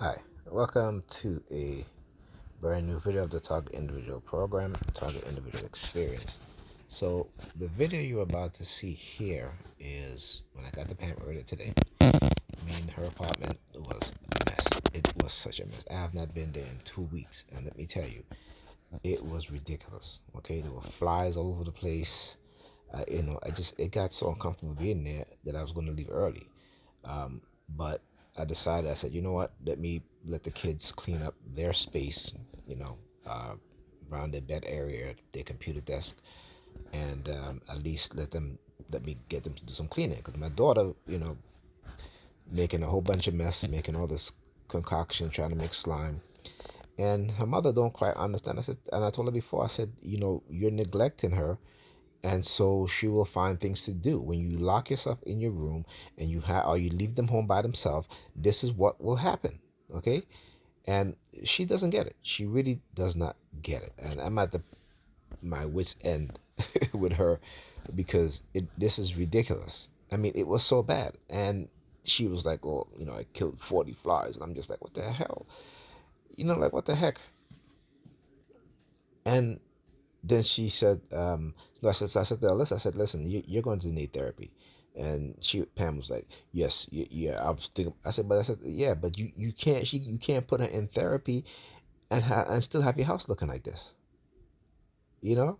Hi, welcome to a brand new video of the Target Individual Program, Target Individual Experience. So, the video you're about to see here is when I got the pamper earlier today. Me and her apartment was a mess. It was such a mess. I have not been there in 2 weeks, and let me tell you, it was ridiculous. Okay, there were flies all over the place. It got so uncomfortable being there that I was going to leave early. But I decided, I said, you know what? Let the kids clean up their space, you know, uh, around their bed area, their computer desk, and at least let me get them to do some cleaning. Because my daughter, making a whole bunch of mess, making all this concoction, trying to make slime, and her mother don't quite understand. I said, and I told her before, I said, you're neglecting her, and so she will find things to do. When you lock yourself in your room and or you leave them home by themselves, this is what will happen. Okay? And she doesn't get it. She really does not get it. And I'm at my wits end with her because this is ridiculous. I mean, it was so bad. And she was like, "Oh, I killed 40 flies." And I'm just like, "What the hell?" Like, what the heck? And then she said, no, I said to Alyssa, I said, listen, you're going to need therapy. And Pam was like, yes, yeah. I was thinking, I said, yeah, but you can't put her in therapy and still have your house looking like this. You know,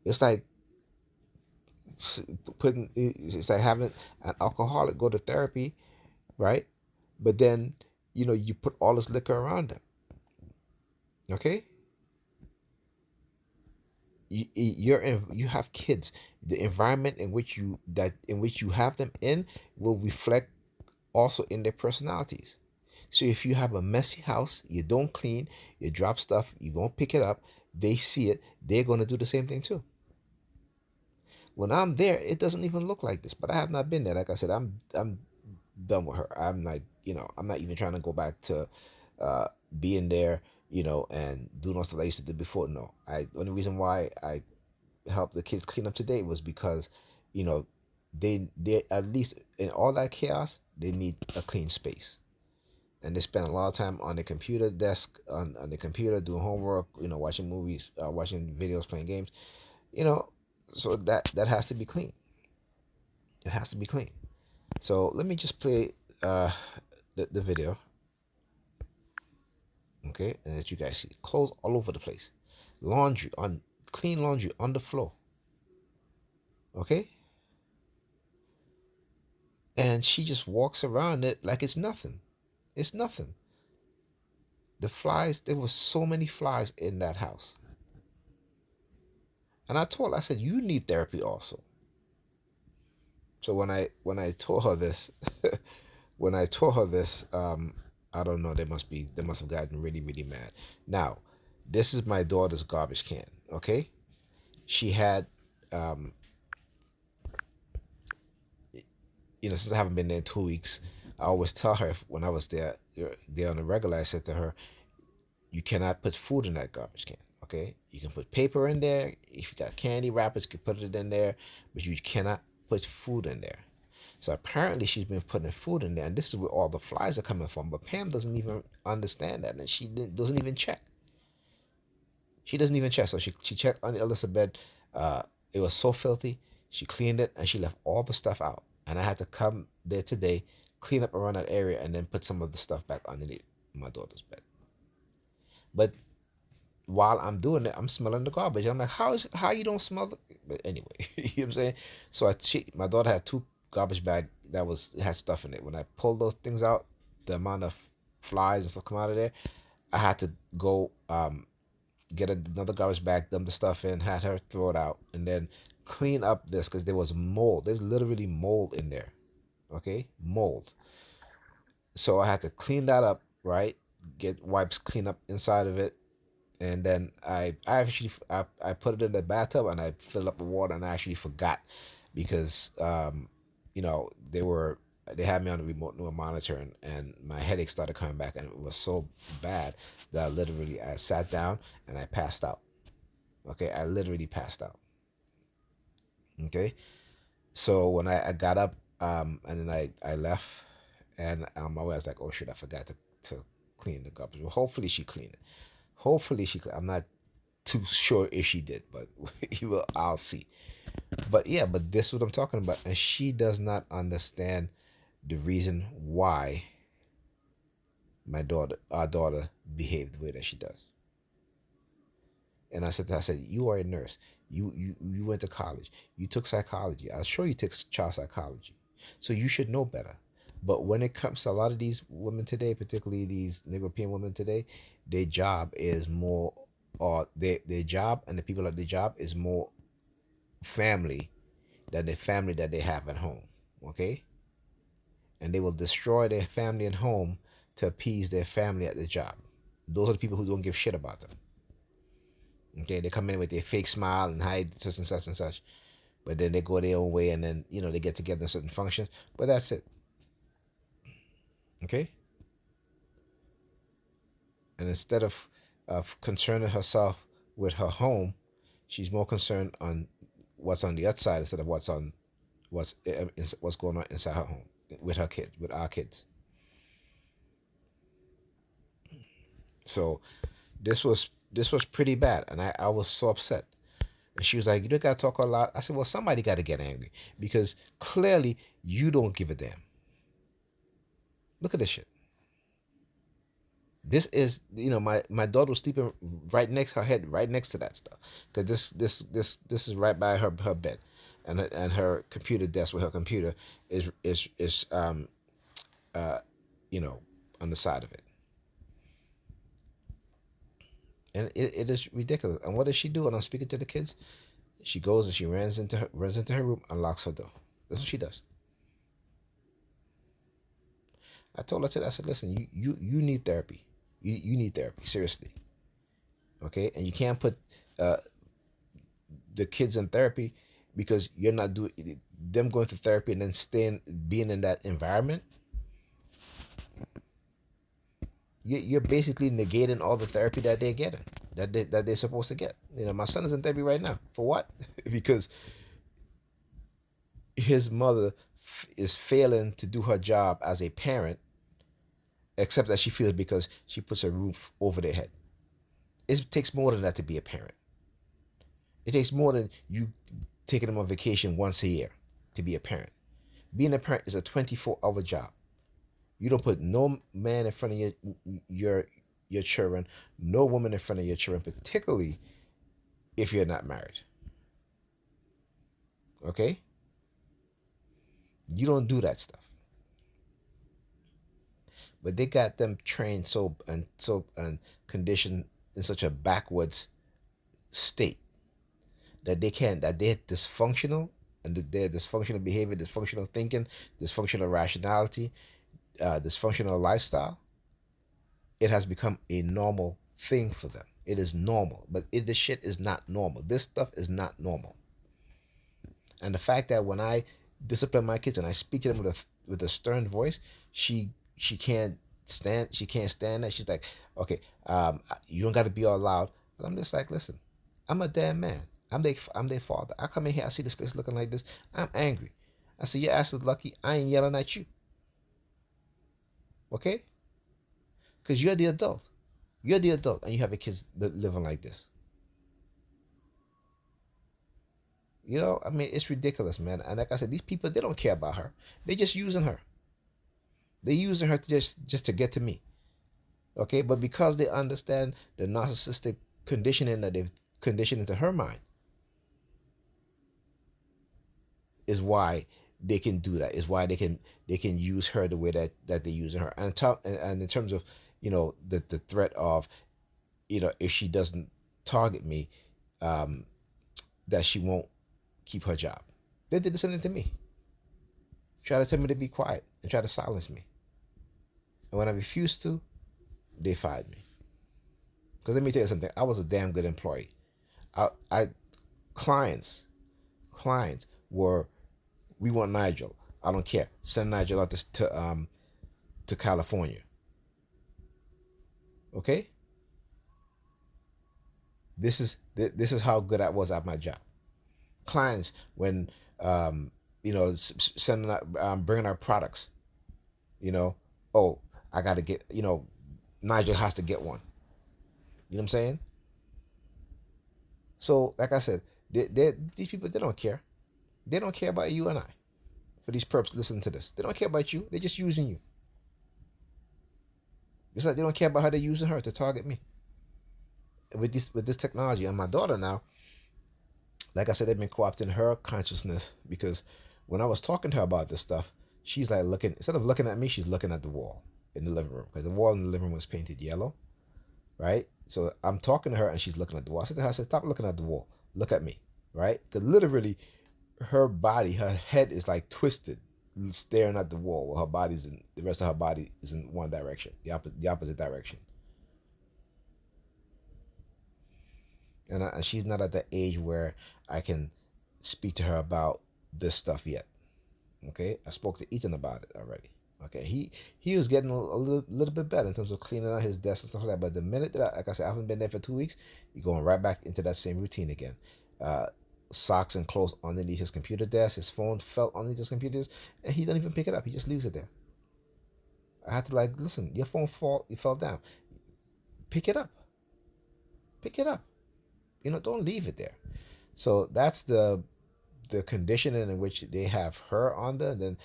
it's like it's like having an alcoholic go to therapy, right? But then, you put all this liquor around them. Okay, you have kids. The environment in which you have them in will reflect also in their personalities. So if you have a messy house, you don't clean, you drop stuff, you won't pick it up, they see it, they're going to do the same thing too. When I'm there, it doesn't even look like this, but I have not been there. Like I said, I'm done with her. I'm like, I'm not even trying to go back to being there, and doing all stuff I used to do before. No, only reason why I helped the kids clean up today was because, you know, they at least in all that chaos, they need a clean space. And they spend a lot of time on the computer desk, on the computer doing homework, watching movies, watching videos, playing games, you know. So that has to be clean. It has to be clean. So let me just play uh, the video, okay, and that you guys see clothes all over the place, laundry on clean laundry on the floor, okay, and she just walks around it like it's nothing. It's nothing. The flies, there was so many flies in that house. And I told her, I said, you need therapy also. So when I told her this, when I told her this, I don't know, they must have gotten really, really mad. Now, this is my daughter's garbage can, okay? She had um, since I haven't been there in 2 weeks, I always tell her when I was there on the regular, I said to her, you cannot put food in that garbage can. Okay, you can put paper in there. If you got candy wrappers, you can put it in there, but you cannot put food in there. So apparently she's been putting food in there, and this is where all the flies are coming from. But Pam doesn't even understand that, and doesn't even check. She doesn't even check. So she checked on the Alyssa bed. Uh, it was so filthy. She cleaned it and she left all the stuff out. And I had to come there today, clean up around that area, and then put some of the stuff back underneath my daughter's bed. But while I'm doing it, I'm smelling the garbage. I'm like, how you don't smell the? But anyway, you know what I'm saying. So my daughter had two garbage bag that had stuff in it. When I pulled those things out, the amount of flies and stuff come out of there, I had to go get another garbage bag, dump the stuff in, had her throw it out, and then clean up this because there was mold. There's literally mold in there. Okay, mold. So I had to clean that up, right? Get wipes, clean up inside of it, and then I put it in the bathtub and I filled up with water, and I actually forgot because they had me on the remote neuro monitor, and my headache started coming back, and it was so bad that I sat down and I passed out. Okay, I literally passed out. Okay, so when I got up, and then I left, and on my way I was like, oh shit, I forgot to clean the garbage. Well, hopefully she cleaned it. Hopefully she. I'm not too sure if she did, but I'll see. But yeah, but this is what I'm talking about, and she does not understand the reason why our daughter, behaved the way that she does. And I said to her, I said, you are a nurse. You went to college. You took psychology. I'm sure you took child psychology. So you should know better. But when it comes to a lot of these women today, particularly these European women today, their job is more, or their job and the people at the job is more family than the family that they have at home. Okay? And they will destroy their family and home to appease their family at the job. Those are the people who don't give shit about them. Okay, they come in with their fake smile and hide such and such and such, but then they go their own way, and then they get together in certain functions. But that's it. Okay, and instead of concerning herself with her home, she's more concerned on what's on the outside instead of what's going on inside her home with her kids, with our kids. So this was pretty bad, and I was so upset. And she was like, "You don't gotta talk a lot." I said, "Well, somebody got to get angry because clearly you don't give a damn. Look at this shit. This is, my daughter was sleeping right next her head, right next to that stuff, because this is right by her bed, and her computer desk with her computer is uh you know on the side of it, and it is ridiculous. And what does she do when I'm speaking to the kids? She goes and she runs into her room and locks her door. That's what she does. I told her today, I said, listen, you need therapy. You need therapy, seriously. Okay? And you can't put uh, the kids in therapy because you're not doing them going to therapy and then being in that environment. You're basically negating all the therapy that they're getting, that they're supposed to get. My son is in therapy right now. For what? Because his mother is failing to do her job as a parent, except that she feels because she puts a roof over their head. It takes more than that to be a parent. It takes more than you taking them on vacation once a year to be a parent. Being a parent is a 24-hour job. You don't put no man in front of your children, no woman in front of your children, particularly if you're not married. Okay? You don't do that stuff. But they got them trained and conditioned in such a backwards state that they're dysfunctional, and they're dysfunctional behavior, dysfunctional thinking, dysfunctional rationality, dysfunctional lifestyle. It has become a normal thing for them. It is normal, but this shit is not normal. This stuff is not normal. And the fact that when I discipline my kids and I speak to them with a stern voice, she can't stand that. She's like, okay, you don't got to be all loud. But I'm just like, listen, I'm a damn man. I'm their father. I come in here, I see this place looking like this. I'm angry. I say, your ass is lucky. I ain't yelling at you, okay? Because you're the adult. You're the adult, and you have a kids living like this. I mean, it's ridiculous, man. And like I said, these people, they don't care about her. They're just using her. They're using her to just to get to me. Okay, but because they understand the narcissistic conditioning that they've conditioned into her mind, is why they can do that. Is why they can use her the way that they're using her. And in terms of the threat of if she doesn't target me, um, that she won't keep her job. They did the same thing to me. Try to tell me to be quiet and try to silence me. And when I refused to, they fired me. Because let me tell you something. I was a damn good employee. I clients clients were, we want Nigel. I don't care. Send Nigel out to California. Okay. This is how good I was at my job. Clients when sending out, bringing our products. You know, oh, I got to get Nigel has to get one. You know what I'm saying? So, like I said, these people, they don't care. They don't care about you and I. For these perps, listen to this. They don't care about you. They're just using you. It's like they don't care about how they're using her to target me. With this technology, and my daughter now, like I said, they've been co-opting her consciousness because when I was talking to her about this stuff, she's like looking, instead of looking at me, she's looking at the wall in the living room because the wall in the living room was painted yellow, right? So I'm talking to her and she's looking at the wall. I said to her, I said, stop looking at the wall. Look at me, right? Because literally her body, her head is like twisted, staring at the wall while her body's in, the rest of her body is in one direction, the opposite direction. And she's not at the age where I can speak to her about this stuff yet. Okay, I spoke to Ethan about it already. Okay, he was getting a little bit better in terms of cleaning out his desk and stuff like that. But the minute that, like I said, I haven't been there for 2 weeks, he's going right back into that same routine again. Uh, Socks and clothes underneath his computer desk. His phone fell underneath his computer desk, and he doesn't even pick it up. He just leaves it there. I had to like, listen, your phone you fell down. Pick it up. Pick it up. Don't leave it there. So that's the conditioning in which they have her under. And then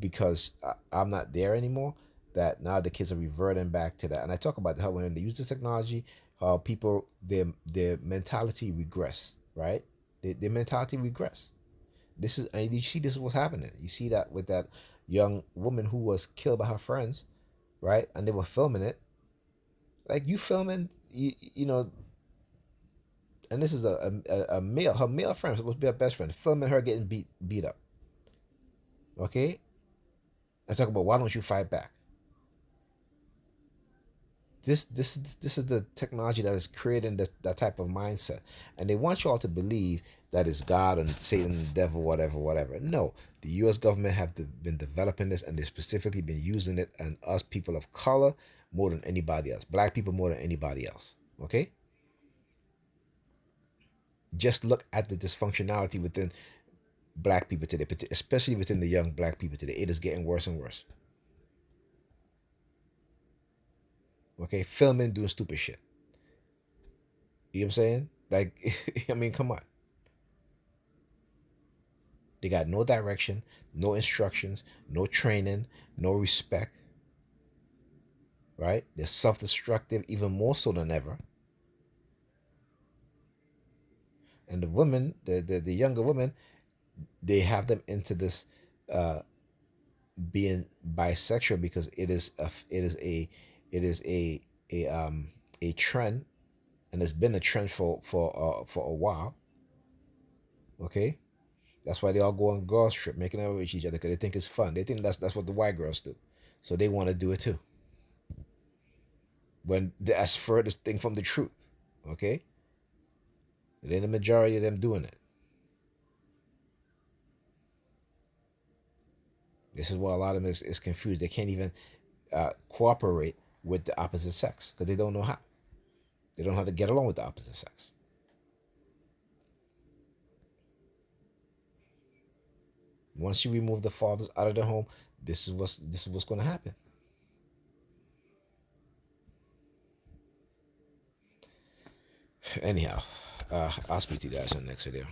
because I'm not there anymore, that now the kids are reverting back to that. And I talk about how when they use this technology, how people their mentality regress, right? Their mentality regress. This is, and you see this is what's happening. You see that with that young woman who was killed by her friends, right? And they were filming it. Like you filming, and this is a male, her male friend supposed to be her best friend, filming her getting beat up. Okay, and talk about why don't you fight back? This is the technology that is creating that type of mindset, and they want you all to believe that it's God and Satan, and the devil, whatever, whatever. No, the U.S. government have been developing this, and they've specifically been using it, and us people of color more than anybody else, black people more than anybody else. Okay, just look at the dysfunctionality within black people today, especially within the young black people today. It is getting worse and worse. Okay, filming, doing stupid shit. You know what I'm saying? Like, I mean, come on. They got no direction, no instructions, no training, no respect, right? They're self destructive even more so than ever. And the women, the younger women, they have them into this uh, being bisexual because it is a trend, and it's been a trend for a while. Okay, that's why they all go on girls trip, making out with each other because they think it's fun. They think that's what the white girls do, so they want to do it too. When that's furthest thing from the truth. Okay, and then the majority of them doing it. This is why a lot of them is confused. They can't even cooperate with the opposite sex because they don't know how. They don't know how to get along with the opposite sex. Once you remove the fathers out of the home, this is what's going to happen. Anyhow, I'll speak to you guys in the next video.